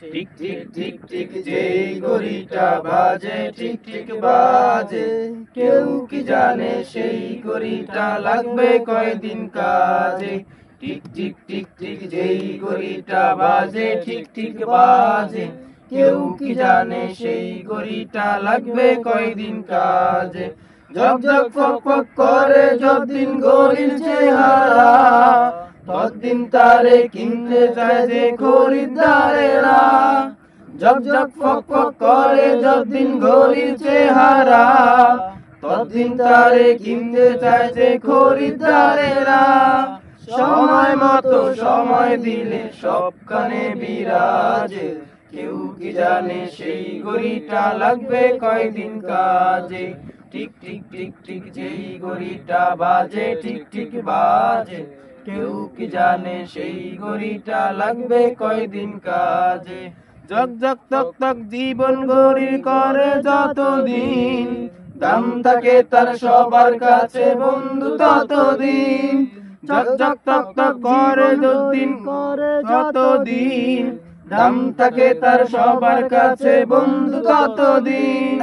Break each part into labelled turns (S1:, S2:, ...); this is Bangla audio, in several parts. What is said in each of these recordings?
S1: টিক টিক টিক টিক যেই ঘড়িটা বাজে টিক টিক বাজে, কেউ কি জানে সেই ঘড়িটা লাগবে কয়দিন কাজে। টিক টিক টিক টিক যেই ঘড়িটা বাজে ঠিক ঠিক বাজে, কেউ কি জানে সেই ঘড়িটা লাগবে কয়দিন কাজে। ঝক ঝক ফক ফক করে যতদিন ঘড়ির চেহারা, ততদিন তারে কিনতে চায় যে খরিদ্দারেরা। ঝক ঝক ফক ফক করে যতদিন ঘড়ির চেহারা, ততদিন তারে কিনতে চায় যে খরিদ্দারেরা। সময় মতো সময় দিলে সবখানে বিরাজে, কেউ কি জানে সেই ঘড়িটা লাগবে কয়দিন কাজে। টিক টিক টিক টিক যেই ঘড়িটা বাজে ঠিক ঠিক বাজে, কেউ কি জানে সেই ঘড়িটা লাগবে কয়দিন কাজে। ঝক ঝক তক তক জীবন ঘড়ির করে যতদিন, দাম থাকে তার সবার কাছে বন্ধু ততদিন। ঝক ঝক তক তক করে যতদিন, দাম থাকে তার সবার কাছে বন্ধু ততদিন।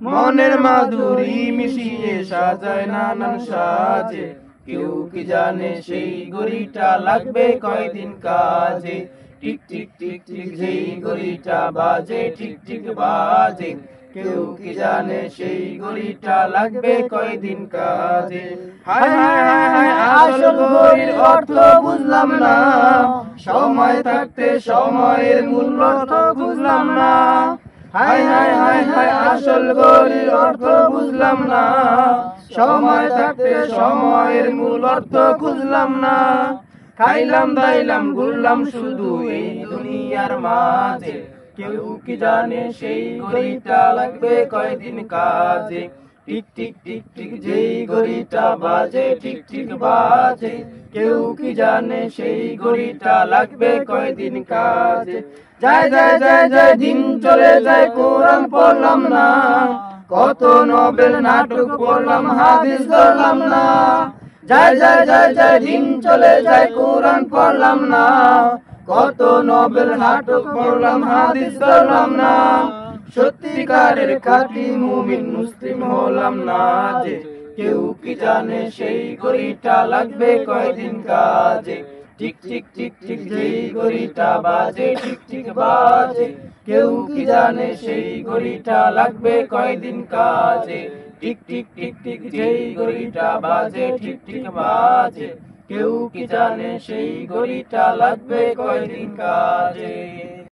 S1: মনের মাধুরী মিশিয়ে সাজায় নানান সাজে, কেউ কি জানে সেই ঘড়িটা লাগবে কয়দিন কাজে। টিক টিক টিক টিক যেই ঘড়িটা বাজে ঠিক ঠিক বাজে, কেউ কি জানে সেই ঘড়িটা লাগবে কয়দিন কাজে। হায় হায় হায় হায় আসল ঘড়ির অর্থ বুঝলাম না, সময় থাকতে সময়ের মূল্য তো বুঝলাম না। হায় হায় হায় হায় আসল ঘড়ির অর্থ বুঝলাম না, সময় থাকতে সময়ের মূল অর্থ বুঝলাম না। খাইলাম দাইলাম ঘুরলাম শুধু এই দুনিয়ার মাঝে, কেউ কি জানে সেই ঘড়িটা লাগবে কয়দিন কাজে। টিক টিক টিক টিক যেই ঘড়িটা বাজে ঠিক ঠিক বাজে, কেউ কি জানে সেই ঘড়িটা লাগবে কয়দিন কাজে। যায় যায় যায় যায় দিন চলে যায় কোরআন পড়লাম না, কত নোবেল নাটক পড়লাম হাদিস ধরলাম না। যায় যায় যায় যায় দিন চলে যায় কোরআন পড়লাম না, কত নোবেল নাটক পড়লাম হাদিস ধরলাম না। সত্যিকারের খাঁটি মুমিন মুসলিম হলাম না যে, কেউ কি জানে সেই ঘড়িটা লাগবে কয়দিন কাজে। টিক টিক টিক টিক যেই ঘড়িটা বাজে ঠিক ঠিক বাজে, কেউ কি জানে সেই ঘড়িটা লাগবে কয়দিন কাজে। টিক টিক টিক টিক যেই ঘড়িটা বাজে ঠিক ঠিক বাজে, কেউ কি জানে সেই ঘড়িটা লাগবে কয়দিন কাজে।